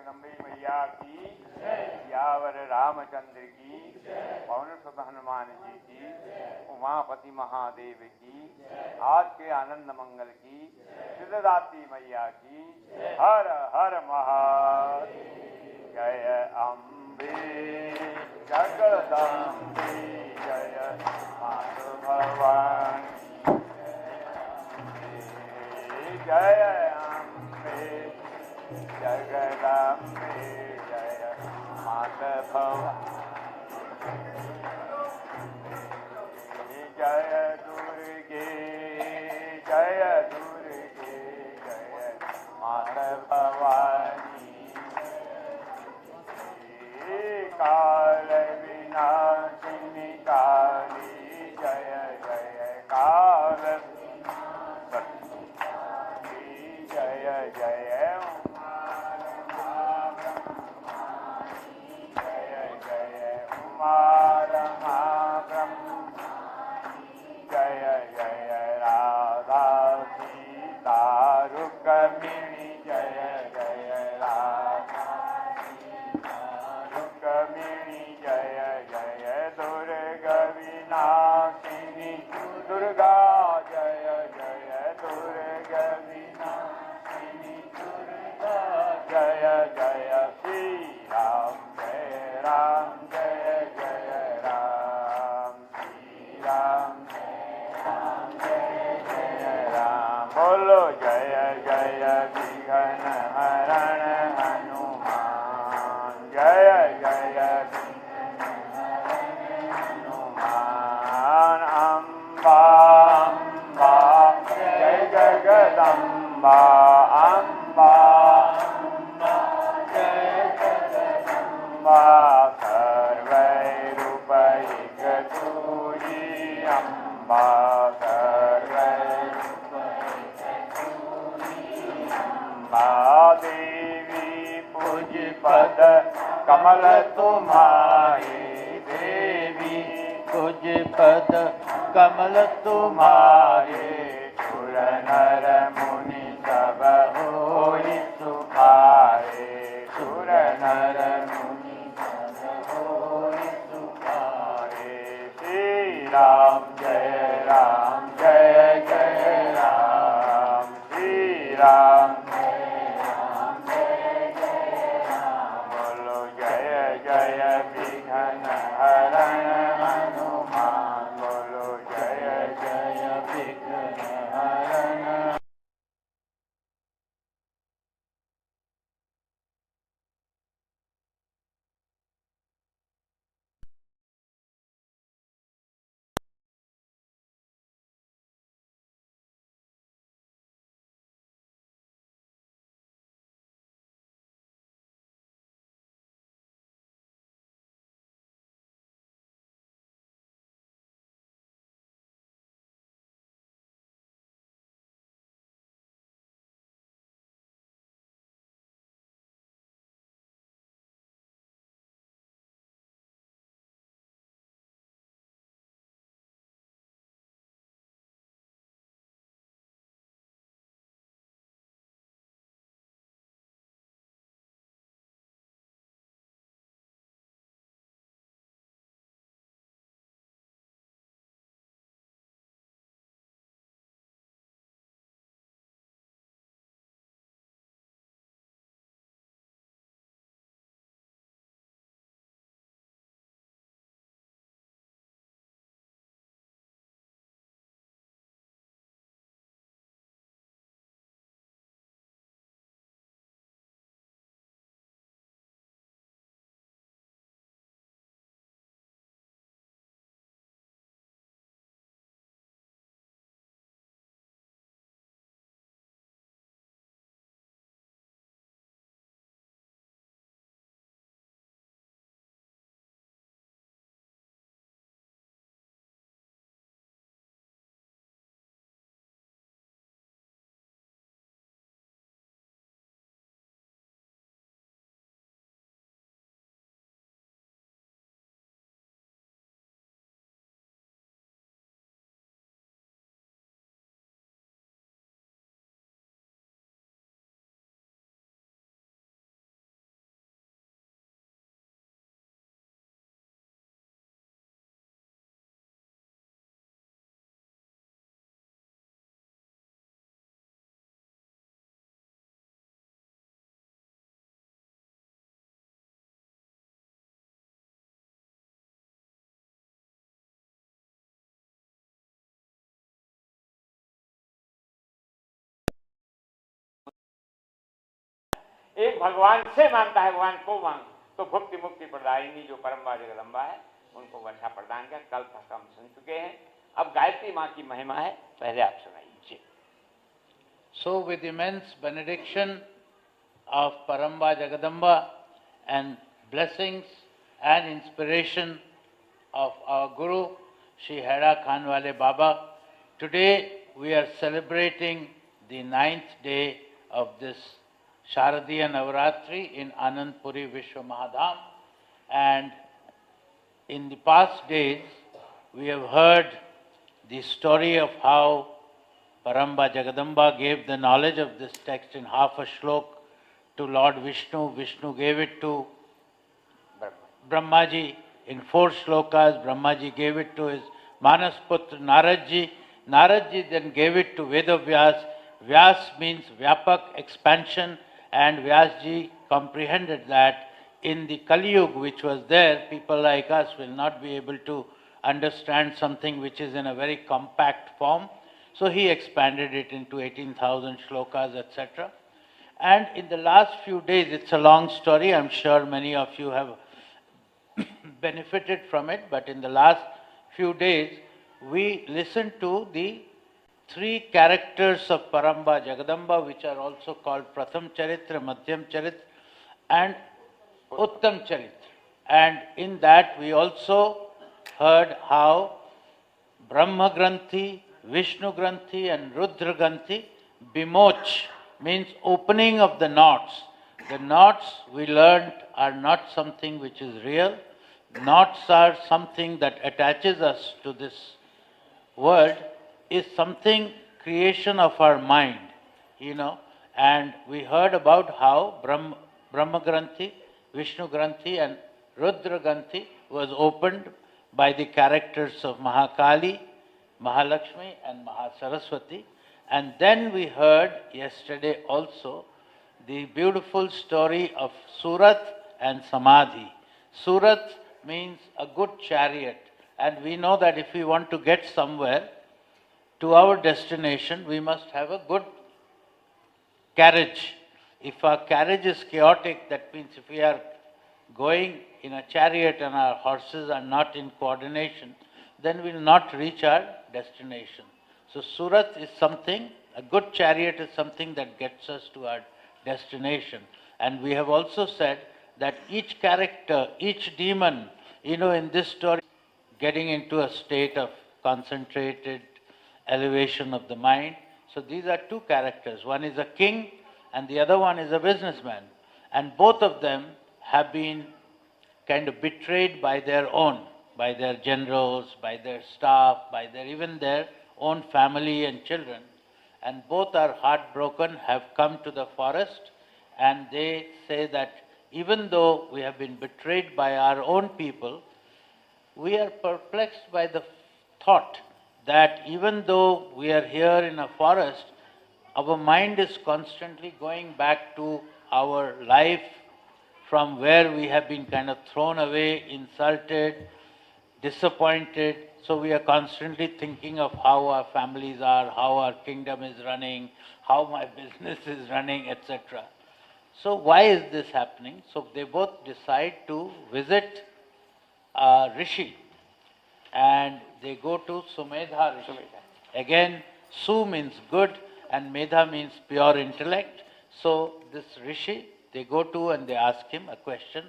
जगदम्बे मैया की, सियावर रामचंद्र की, पवन सुत हनुमान जी की, उमापति महादेव की, आज के आनंद मंगल की, सिद्धदात्री मैया की, हर हर महादेव। जय अम्बे जगदम्बे जय मातु भवानी, जय अम्बे जगदम्बे जय मातु भवानी, जय दुर्गे जय दुर्गे जय मातु भवानी, काल विनाशिनी काली जय जय काल जय जय उमा जय जय उमा रमा जय जय राधा सीता रुक्मिणी जय जय राधा रुक्मिणी जय जय दुर्गा विनाशिनी दुर्गा जय जय दुर्गा विनाशिनी दुर्गा जय जय श्री राम जय राम जय जय राम श्री राम जय जय राम। बोलो जय जय विघ्न हरण हनुमान, जय जय हनुमान। अम्बा अम्बा जय जगदम्बा, अम्बा जय जगदम्बा, सर्वैरूपैक तुरी अम्बा, देवी पूज पद कमल तुम्हारे, देवी पूज पद कमल तुम्हारे, सुर नर मुनि सब होई सुखारे, सुर नर मुनि सब होई सुखारे। श्री राम जय जय राम, श्री राम जय विघ्न हरण हनुमान, बोलो जय जय विघ्न हरण। एक भगवान से मांगता है, भगवान को मांग तो भुक्ति मुक्ति प्रदायिनी जो परम्बा जगदम्बा है उनको वर्षा प्रदान कर। कल तक हम सुन चुके हैं, अब गायत्री माँ की महिमा है, पहले आप सुनाइए। So with immense benediction of Paramba Jagadamba and blessings and inspiration of our Guru, Shree Haidakhan Wale Baba, today we are celebrating the 9th day of this Sharadiya Navratri in Anandpuri Vishwa Mahadham, and in the past days we have heard the story of how Paramba Jagadamba gave the knowledge of this text in half a shlok to Lord Vishnu. Vishnu gave it to Brahmaji in 4 shlokas. Brahmaji gave it to his Manasputra Naradji. Naradji then gave it to Vedavyas. Vyas means Vyapak, expansion, and Vyasji comprehended that in the Kali Yuga which was there, people like us will not be able to understand something which is in a very compact form. So he expanded it into 18,000 shlokas, etc. And in the last few days, it's a long story, I'm sure many of you have benefited from it, but in the last few days, we listened to the 3 characters of Paramba Jagadamba, which are also called Pratham Charitra, Madhyam Charitra, and Uttam Charitra. And in that, we also heard how Brahma Granthi, Vishnu Granthi and Rudra Granthi, Bimoch means opening of the knots. The knots we learned are not something which is real. Knots are something that attaches us to this world, is something creation of our mind, and we heard about how Brahma Granthi, Vishnu Granthi and Rudra Granthi was opened by the characters of Mahakali, Mahalakshmi and Mahasaraswati. And then we heard yesterday also the beautiful story of Surat and Samadhi. Surat means a good chariot, and we know that if we want to get somewhere to our destination, we must have a good carriage. If our carriage is chaotic, that means if we are going in a chariot and our horses are not in coordination, then we will not reach our destination. So Surat is something, a good chariot is something that gets us to our destination. And we have also said that each character, each demon, in this story, getting into a state of concentrated elevation of the mind. So these are 2 characters. One is a king and the other one is a businessman. And both of them have been kind of betrayed by their own, by their generals, by their staff, by even their own family and children. And both are heartbroken, have come to the forest, and they say that even though we have been betrayed by our own people, we are perplexed by the thought that even though we are here in a forest, our mind is constantly going back to our life from where we have been kind of thrown away, insulted, disappointed. So we are constantly thinking of how our families are, how our kingdom is running, how my business is running, etc. So why is this happening? So they both decide to visit a rishi, and they go to Sumedha Rishi. Again, Su means good and Medha means pure intellect. So this rishi, they go to and they ask him a question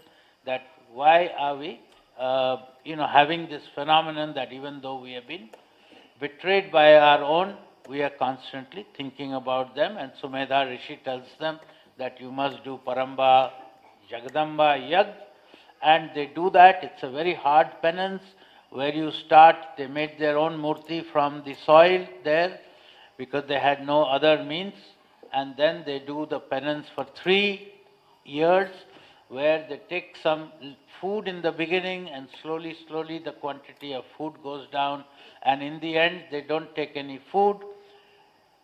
that why are we having this phenomenon that even though we have been betrayed by our own, we are constantly thinking about them. And Sumedha Rishi tells them that you must do Paramba Jagadamba Yag, and they do that. It's a very hard penance where you start, they made their own murti from the soil there because they had no other means, and then they do the penance for 3 years where they take some food in the beginning and slowly the quantity of food goes down, and in the end they don't take any food.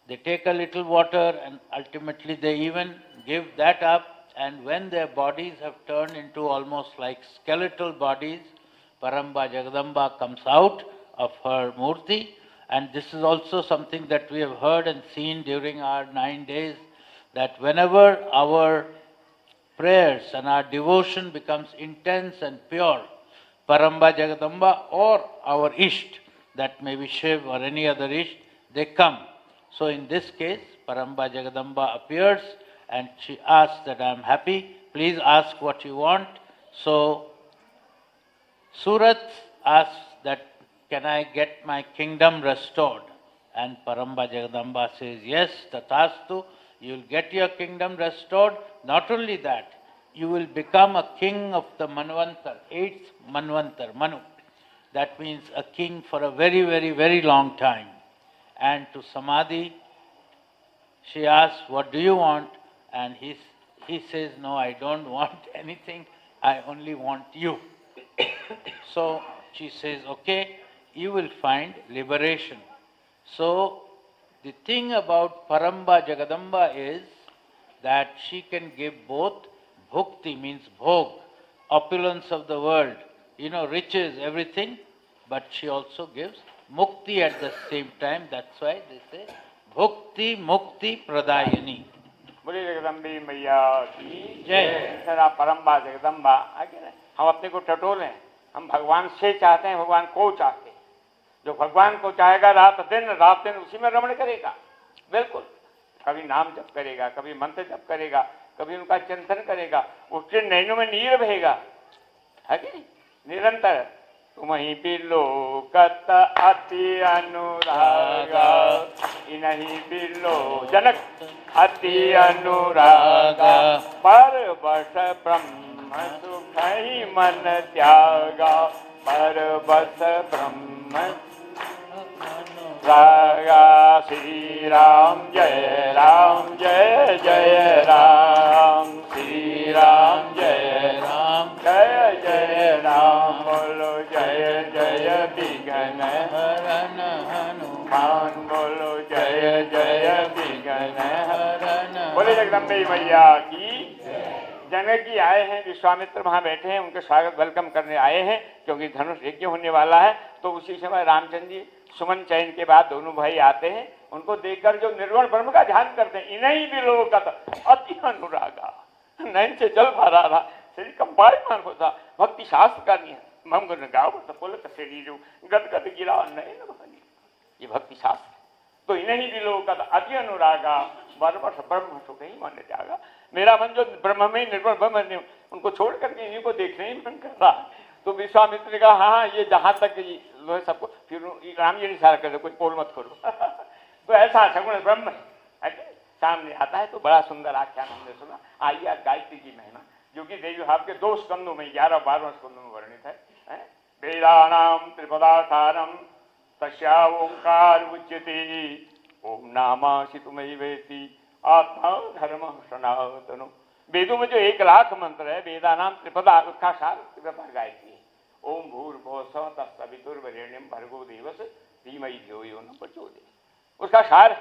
They take a little water and ultimately they even give that up, and when their bodies have turned into almost like skeletal bodies, Paramba Jagadamba comes out of her murti. And this is also something that we have heard and seen during our 9 days, that whenever our prayers and our devotion becomes intense and pure, Paramba Jagadamba or our Isht, that may be Shiv or any other Isht, they come. So in this case, Paramba Jagadamba appears and she asks that I am happy, please ask what you want. So Surat asks that, can I get my kingdom restored? And Paramba Jagadamba says, yes, Tathastu, you will get your kingdom restored. Not only that, you will become a king of the Manvantar, 8th Manvantar, Manu. That means a king for a very, very, very long time. And to Samadhi, she asks, what do you want? And he says, no, I don't want anything, I only want you. So she says, okay, you will find liberation. So the thing about Paramba Jagadamba is that she can give both bhukti, means bhog, opulence of the world, riches, everything, but she also gives mukti at the same time. That's why they say bhukti mukti pradayani. बोले जगदम्बे मैया की जय। सरा परम्बा जगदम्बा आगे ना, हम अपने को टटोलें, हम भगवान से चाहते हैं, भगवान को चाहते हैं। जो भगवान को चाहेगा रात दिन उसी में रमण करेगा। बिल्कुल, कभी नाम जप करेगा, कभी मंत्र जप करेगा, कभी उनका चिंतन करेगा, उसके नैनों में नीर बहेगा, है कि नहीं? निरंतर तुम ही बिलोकत अति अनुरागा, इन्हीं बिलो जनक अति अनुरागा, परवश ब्रह्म सुख ही मन त्यागा, परवश ब्रह्म रागा। श्री राम जय जय राम, श्री राम जय जय राम, बोलो जय जय विघ्न हरन हनुमान, बोलो जय जय विघ्न हरन। बोले जगदम्बे मैया की। जनक जी आए हैं, विश्वामित्र वहां बैठे हैं, उनके स्वागत वेलकम करने आए हैं, क्योंकि धनुष यज्ञ होने वाला है। तो उसी समय रामचंद्र जी सुमन चयन के बाद दोनों भाई आते हैं, उनको देखकर जो निर्वाण ब्रह्म का ध्यान करते हैं, इन्हीं भी लोगों का अति अनुरागा, नैन से जल भरा रहा, शरीर कंपायमान होता, भक्ति शास्त्र का नियम, मम गुण गाओ तो बोले तो शरीर गदगद गिरा नैन बहानी, ये भक्ति शास्त्र। तो इन्हीं भी लोगों का अति अनुरागा, बरबस ब्रह्म सुख ही मन जागा। मेरा मन जो ब्रह्म में निर्मल ब्रह्म है, उनको छोड़ करके इन्हीं को देखने ही मन कर रहा है। तो विश्वामित्र ने कहा, हाँ ये जहां तक लो सबको, फिर राम जी ने इशारा कर दो, कोई पोल मत करो। तो ऐसा सगुण ब्रह्म है, सामने आता है। तो बड़ा सुंदर आख्यान हमने सुना। आइए आज गायत्री की महिमा, जो कि देवी भाव के 2 स्कंदों में 11-12 स्कंदों में वर्णित है। वेदानाम त्रिपदासारम तस्या ओंकार उच्यते, ओम नामासि तुमैवेति आत्मा धर्म सनातनो। वेदों में जो 1 लाख मंत्र है, वेदानाम त्रिपदा, उसका सार त्रिपदा गायत्री है। ओम भूर्भुवः स्वः तत्सवितुर्वरेण्यं भर्गो देवस्य धीमहि धियो यो न प्रचोदयात्। उसका सार,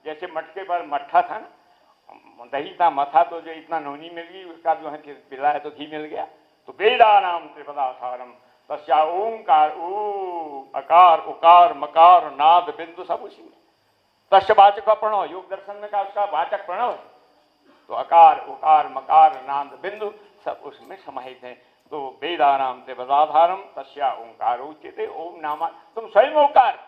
जैसे मटके पर मट्ठा था ना, दही था, मथा तो जो इतना नौनी मिल गई, उसका जो है पिलाया तो घी मिल गया। तो वेदानाम त्रिपदासारम तस्या ओंकार, ओ अकार उकार मकार नाद बिंदु सब उसी में। तस्य वाचक प्रणव, योग दर्शन में का उसका वाचक प्रणव है। तो अकार उकार मकार नाद बिंदु सब उसमें समाहित है। तो वेदानाम त्रिपदाधारम तस्या ओंकार उच्यते, ओम नामा, तुम स्वयं ओंकार,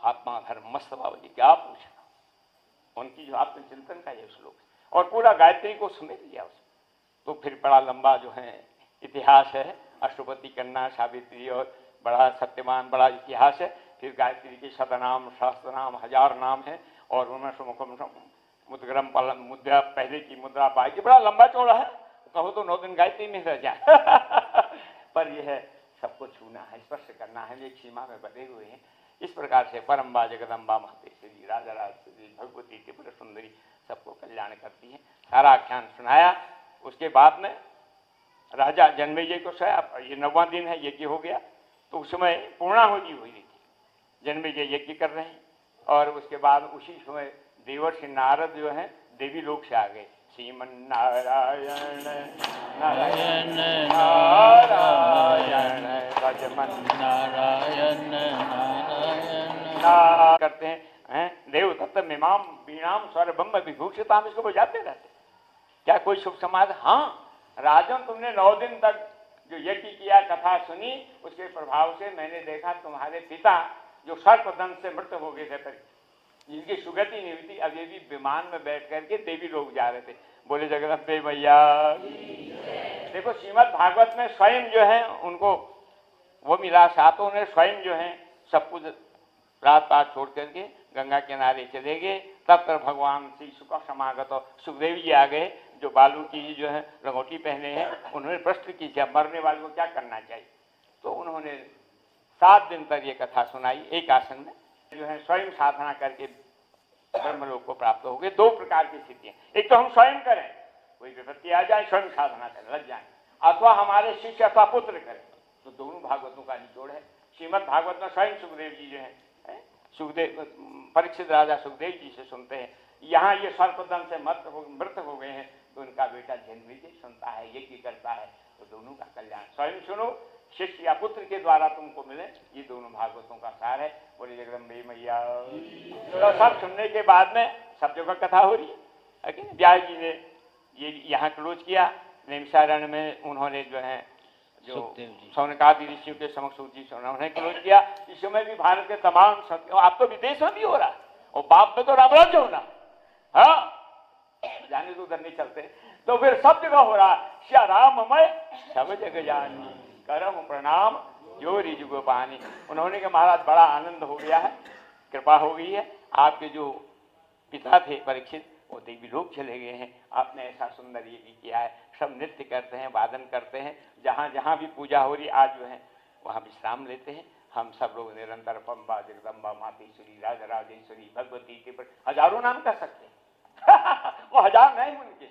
आत्मा धर्म मस्त बाबली, क्या पूछना। उनकी जो आत्मचिंतन का ये श्लोक है, और पूरा गायत्री को समेट लिया उसमें। तो फिर बड़ा लंबा जो है इतिहास है, अष्टपदी कन्या सावित्री, और बड़ा सत्यवान, बड़ा इतिहास है। फिर गायत्री के शतनाम सहस्त्रनाम 1000 नाम है, और उनमें सुमुखम मुद्गरम मुद्रा, पहले की मुद्रा पाएगी, बड़ा लंबा चौड़ा है। कहो तो 9 दिन गायत्री में रह जाए। पर यह है सबको छूना है, स्पर्श करना है, एक सीमा में बंधे हुए हैं। इस प्रकार से परम्बा जगदम्बा महतेश्वरी राजा राजेश्वरी भगवती त्रिपुर सुंदरी सबको कल्याण करती है। सारा आख्यान सुनाया। उसके बाद में राजा जन्मेजय को ये 9वां दिन है, यज्ञ हो गया। तो उस समय पूर्णाहुति हुई थी, जन्मेजय यज्ञ कर रहे हैं। और उसके बाद उसी समय देवर्षि नारद जो है देवी लोक से आ गए। श्रीमन नारायण नारायण नारायण रजमन नारायण नारायण करते हैं। देव तत्व मीमाम वीणाम स्वर ब्रह्म विभूषिताम, इसको बजाते रहते। क्या कोई शुभ समाज? हाँ राजन, तुमने 9 दिन तक जो यज्ञ किया, कथा सुनी, उसके प्रभाव से मैंने देखा तुम्हारे पिता जो सर्पदंश से मृत हो गए थे, जिनकी सुगति नहीं हुई थी, अभी भी विमान में बैठ करके देवी लोग जा रहे थे। बोले जगदम्बे मैया। देखो श्रीमद् भागवत में स्वयं जो है उनको वो मिला, सातों ने स्वयं जो है सब कुछ रात पात छोड़ करके गंगा किनारे चले गए। तब तक भगवान श्री सुख समागत और सुखदेव जी आ गए, जो बालू की जो है लंगोटी पहने हैं। उन्होंने प्रश्न की क्या मरने वाले को क्या करना चाहिए, तो उन्होंने 7 दिन तक ये कथा सुनाई। एक आसन में जो है स्वयं साधना करके ब्रह्मलोक को प्राप्त हो गए। 2 प्रकार की स्थितियां, एक तो हम स्वयं करें, कोई विपत्ति आ जाए स्वयं साधना करें लग जाए, अथवा हमारे शिष्य अथवा पुत्र करें। तो दोनों भागवतों का निचोड़ है। श्रीमद् भागवत में स्वयं सुखदेव जी जो है, सुखदेव परीक्षित राजा सुखदेव जी से सुनते हैं, यहाँ ये सर्पदंश से मृत हो गए हैं, तो उनका बेटा जन्मी जी सुनता है, यज्ञ करता है, तो दोनों का कल्याण। स्वयं सुनो, शिष्य या पुत्र के द्वारा तुमको मिले, ये दोनों भागवतों का सार है। बोले जगदम्बे मैया। तो सब सुनने के बाद में सब जगह कथा हो रही है। व्यास जी ने ये यहाँ क्लोज किया, नैमिषारण्य में उन्होंने जो है जो सौनकादि ऋषियों के समक्ष उन्होंने क्लोज किया। इस समय भी भारत के तमाम आप तो विदेश में भी हो रहा, और बाप में तो रामराज्य होना, हाँ जाने तो उधर नहीं चलते, तो फिर सब जगह हो रहा। श्या राममय सब जगह जानी, करम प्रणाम जो रिज गोपानी। उन्होंने कहा महाराज बड़ा आनंद हो गया है, कृपा हो गई है, आपके जो पिता थे परीक्षित वो देवी लोग चले गए हैं, आपने ऐसा सुंदर ये भी किया है। सब नृत्य करते हैं, वादन करते हैं, जहाँ जहाँ भी पूजा हो रही आज जो है वहाँ विश्राम लेते हैं। हम सब लोग निरंतर पंबा जगदम्बा मातेश्वरी राजराजेश्वरी भगवती के पर हजारों नाम कर सकते हैं। वो हजार नहीं, उनके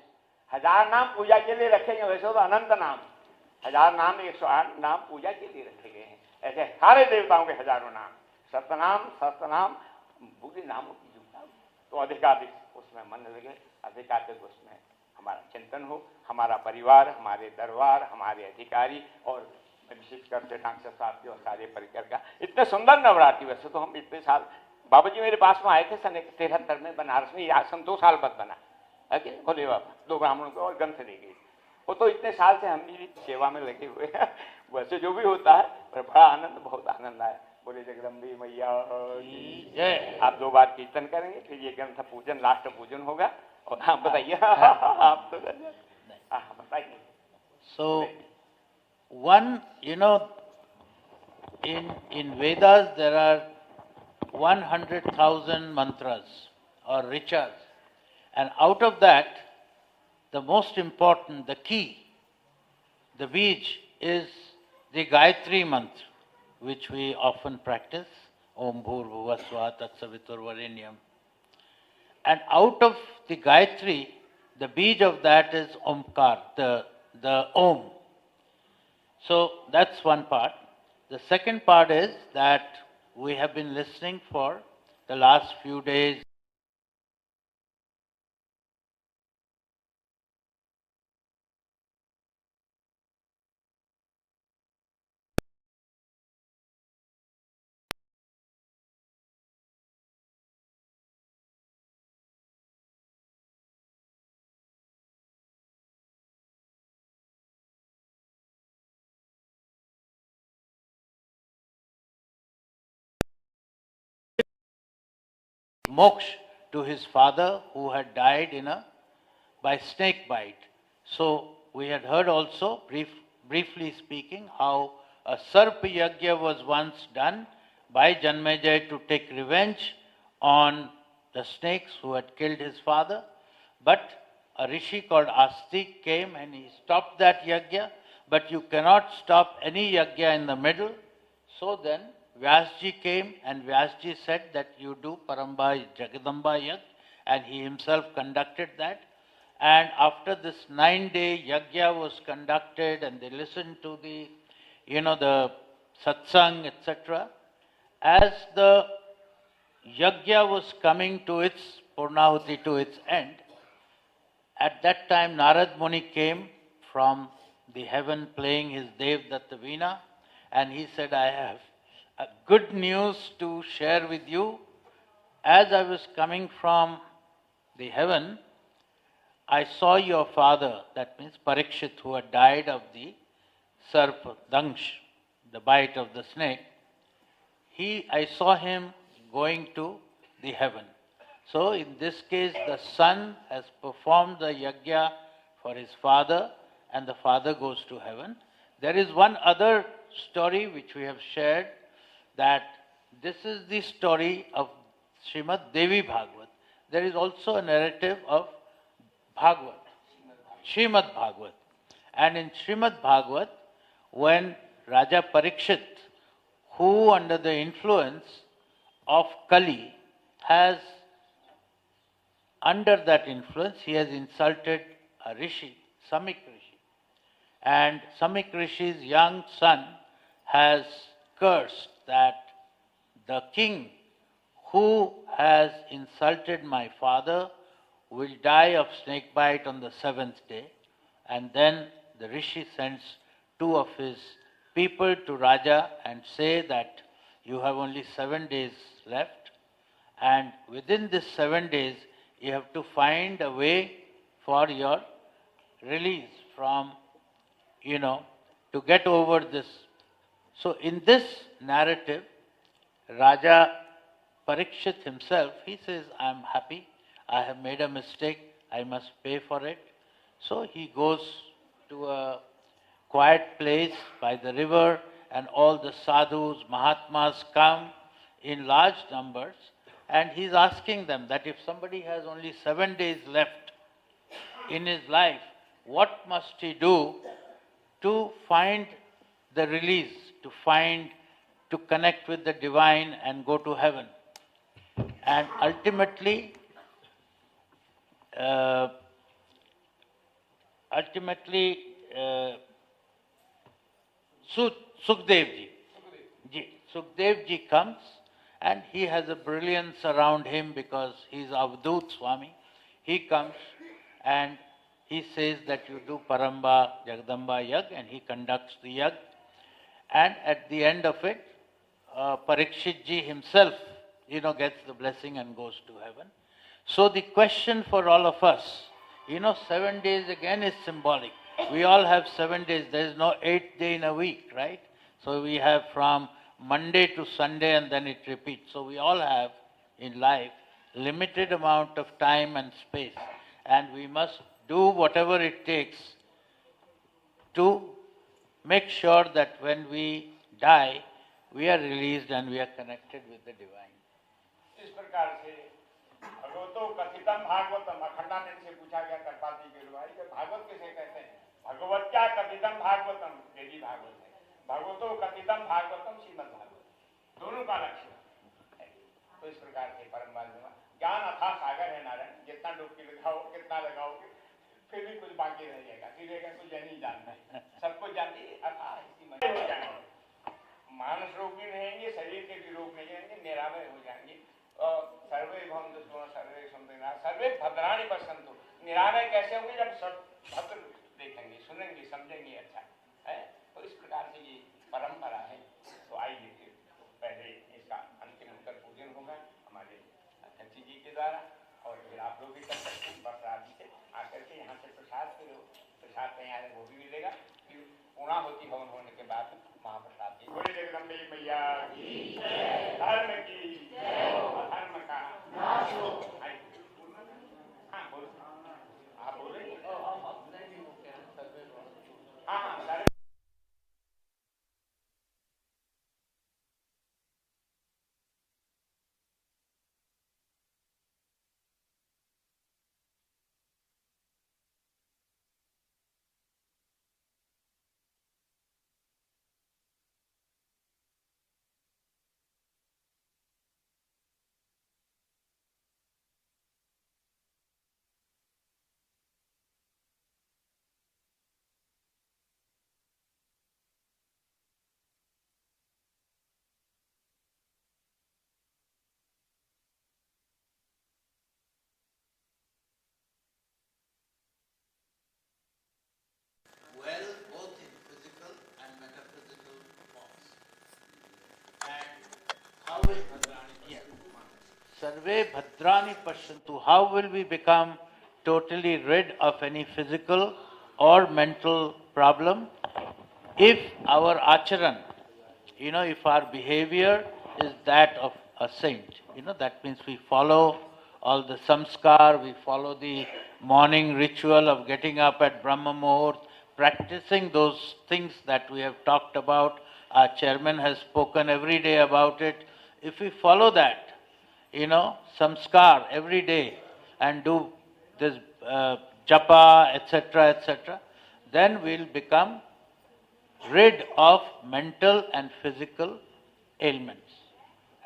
1000 नाम पूजा के लिए रखेंगे, वैसे तो अनंत नाम, 1000 नाम 108 नाम पूजा के लिए रखे गए हैं। ऐसे सारे देवताओं के हजारों नाम, सतनाम सहस्त्रनाम बुरी नामों की जुटा, तो अधिकाधिक उसमें मन लगे, अधिकाधिक उसमें हमारा चिंतन हो, हमारा परिवार, हमारे दरबार, हमारे अधिकारी, और विशेष करके डॉक्टर साहब के और सारे परिकर का इतने सुंदर नवरात्रि। वैसे तो हम इतने साल, बाबा जी मेरे पास में आए थे सन 73 में बनारस में, आश्रम 2 साल बाद बना, भोले बाबा 2 ब्राह्मणों को और ग्रंथ ले गए। वो तो इतने साल से हम भी सेवा में लगे हुए हैं। वैसे जो भी होता है पर बड़ा आनंद, बहुत आनंद आया। बोले जगदम्बे मैया जय। आप 2 बार कीर्तन करेंगे, फिर ये ग्रंथ पूजन लास्ट पूजन होगा। और हाँ बताइए। आप तो बताइए। So one, in Vedas there are 100,000 mantras or riches, and out of that the most important, the key, the bij is the Gayatri mantra, which we often practice, Om Bhurbhuva Swaha Tat Saviturvarenyam. And out of the Gayatri, the bij of that is Omkar, the Om. So that's one part. The second part is that we have been listening for the last few days moksha to his father who had died by snake bite. So we had heard also, briefly speaking, how a Sarpa Yagya was once done by Janmejaya to take revenge on the snakes who had killed his father. But a rishi called Astik came and he stopped that yagya, but you cannot stop any yagya in the middle. So then Vyasji came and Vyasji said that you do Paramba Jagadamba Yag, and he himself conducted that. And after this 9-day yagya was conducted and they listened to the satsang, etc. As the yagya was coming to its Purnahuti, to its end, at that time Narad Muni came from the heaven playing his Dev Datta Veena, and he said, I have a good news to share with you. As I was coming from the heaven, I saw your father, that means Parikshit, who had died of the sarp, dangsh, the bite of the snake. I saw him going to the heaven. So in this case, the son has performed the yajna for his father, and the father goes to heaven. There is one other story which we have shared, that this is the story of Srimad Devi Bhagwat. There is also a narrative of Bhagwat, Srimad Bhagwat. And in Srimad Bhagwat, when Raja Parikshit, who under the influence of Kali has, under that influence, he has insulted a rishi, Samik Rishi. And Samik Rishi's young son has cursed that the king who has insulted my father will die of snake bite on the seventh day. And then the rishi sends two of his people to Raja and say that you have only 7 days left, and within this 7 days you have to find a way for your release from, to get over this. So in this narrative, Raja Parikshit himself, he says, I am happy, I have made a mistake, I must pay for it. So he goes to a quiet place by the river, and all the sadhus, mahatmas come in large numbers, and he's asking them that if somebody has only 7 days left in his life, what must he do to find the release, to connect with the divine and go to heaven? And ultimately, Sukhdev ji comes, and he has a brilliance around him because he is Avadut Swami. He comes and he says that you do Paramba Jagadamba Yag, and he conducts the Yag. And at the end of it, Parikshit ji himself, gets the blessing and goes to heaven. So the question for all of us, 7 days again is symbolic. We all have 7 days. There is no 8th day in a week, right? So we have from Monday to Sunday and then it repeats. So we all have in life limited amount of time and space. And we must do whatever it takes to make sure that when we die, we are released and we are connected with the divine. इस प्रकार से भगवतो कथितम भागवतम, अखंडानंद से पूछा गया करपाती के भाई कि भागवत किसे कहते हैं? भगवत क्या कथितम भागवतम, देवी भागवत है। भगवतो कथितम भागवतम, श्रीमद् भागवत, दोनों का लक्ष्य है। तो इस प्रकार से परम ज्ञान अथाह सागर है नारायण, जितना डुबकी लगाओ, कितना लगाओगे, फिर भी कुछ बाकी रह जाएगा, फिर कुछ नहीं जानना है, सब कुछ जानते अथाह इसी में हो जाएंगे। मानस रोग भी रहेंगे, शरीर के भी रोग नहीं रहेंगे, निरामय हो जाएंगे। सर्वे भवन्तु सुखिनः, सर्वे सन्तु निरामयाः, सर्वे भद्राणि पश्यन्तु। निरामय कैसे होंगे? जब सब भद्र देखेंगे, सुनेंगे, समझेंगे अच्छा है। तो इस प्रकार से ये परंपरा है। तो आइए पहले इसका अंतिम होकर पूजन होगा हमारे अध्यक्ष जी के द्वारा, और फिर आप लोग भी कर सकते हैं प्रसाद से आकर के यहाँ से प्रसाद तैयार है, वो भी मिलेगा। फिर पूर्णाहुति हवन होने के बाद महाप्रसाद की बोले जगदम्बे मैया की जय, धर्म की जय, अधर्म का नाश हो। हाँ बोलो, आप बोले हाँ well both in physical and metaphysical forms. And how will Sarve Bhadrani Pashyantu, how will we become totally rid of any physical or mental problem if our acharan, if our behavior is that of a saint. That means we follow all the samskar, we follow the morning ritual of getting up at Brahma Muhurt, practicing those things that we have talked about. Our chairman has spoken every day about it. If we follow that, samskar every day and do this japa, etc., then we'll become rid of mental and physical ailments.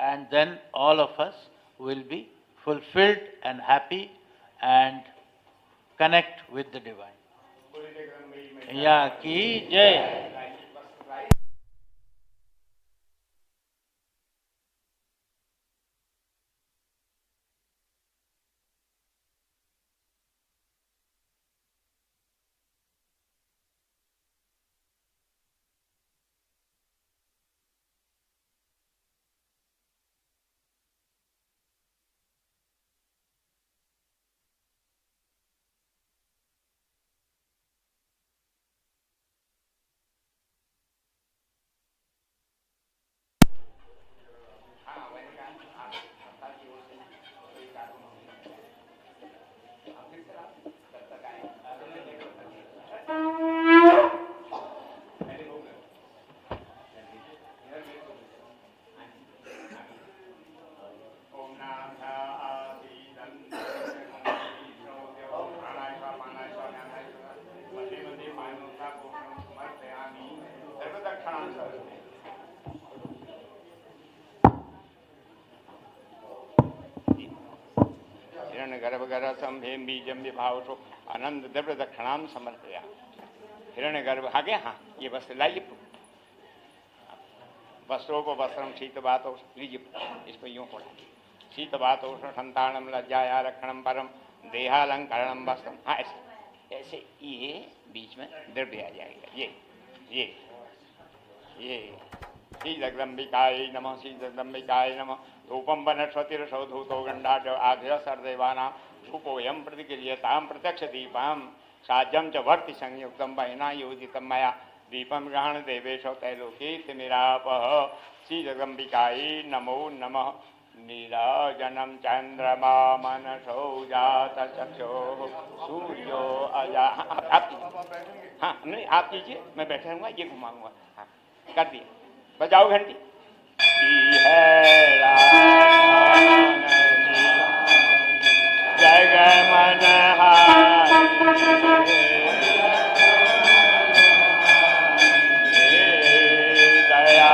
And then all of us will be fulfilled and happy and connect with the divine. Ya ki jai. गर्भगरसंभेम बीजम विभावसो आनंद द्रव्य दक्षिणाम समर्पया। हिरण्य गर्भ आगे, हाँ ये वस्त्र लाइए, वस्त्रों को वस्त्रम शीत बात लीजिए, इसको यूं पढ़ा, शीत बात संतानम लज्जाया रक्षणम परम देहालंकरणम वस्त्रम। हाँ ऐसे ऐसे ये बीच में द्रव्य आ जाएगा। ये श्री जगदम्बिकाय नमः, श्री जगदम्बिकाय नमः। धूपम वनस्पतिरसौधूतो गंडाच आघ्र सर्देवानां धूपोऽयं प्रतिक्रियतां प्रत्यक्ष दीपं साज्यं च वर्ति संयुक्तं वहिना योजितं मया दीपं ग्रहण देवेशो तैलोकीर्तिमिरापः। श्री जगदम्बिकाय नमो नमः। नीराजनं चंद्रमा मनसो जातचक्षुः सूर्यो अजा। हाँ नहीं आप कीजिए, मैं बैठा रहूँगा, ये घुमाऊँगा। हाँ कर दिया, बजाओ घंटी। जय जय मन दया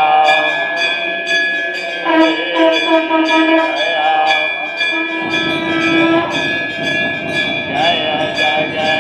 जय जय जय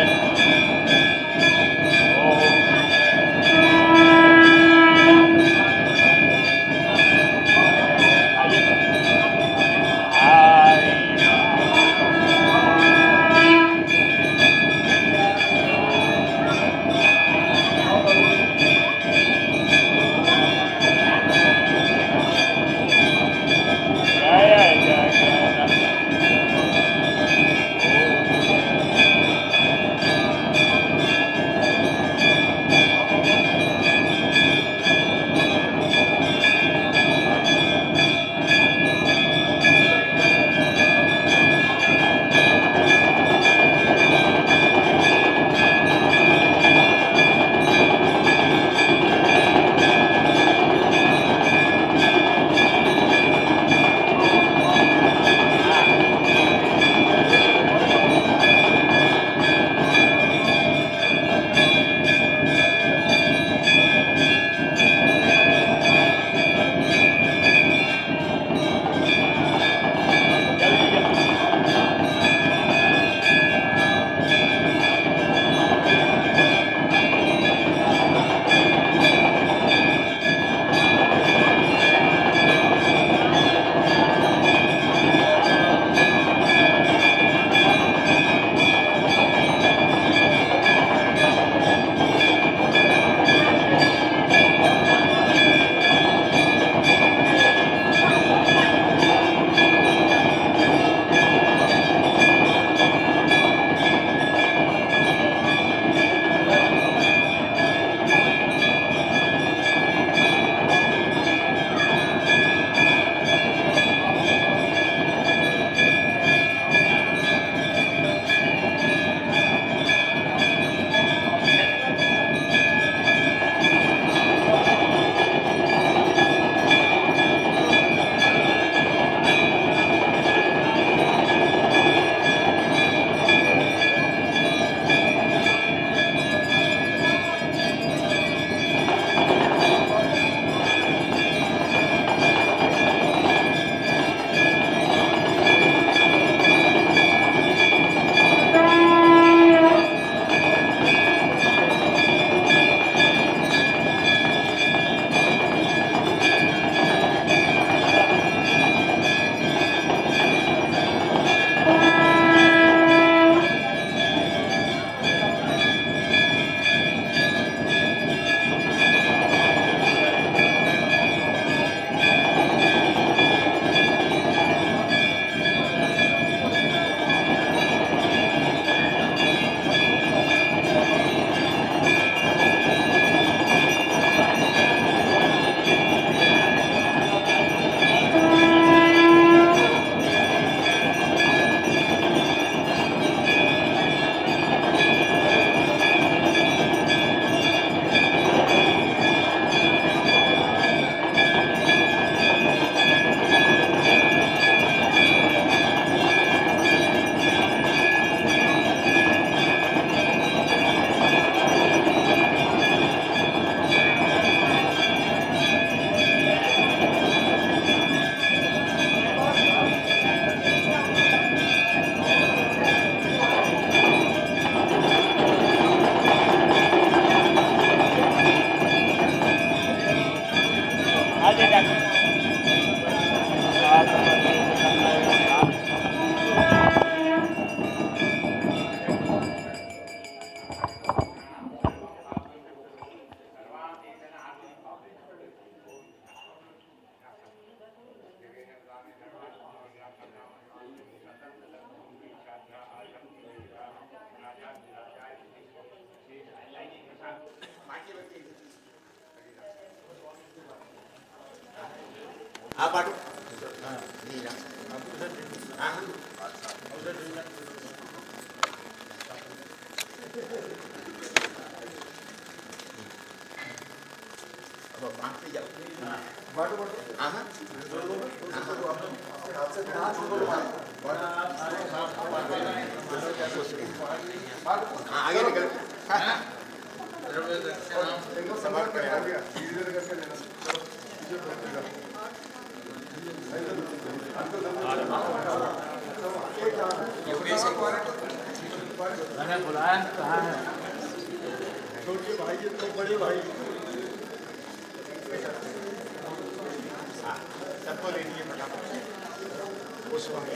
आप आटो आगे निकल मैंने बुलाया कहाँ है? छोटे भाई तो बड़े भाई सबको ले लीजिए फटाफट उस वक्त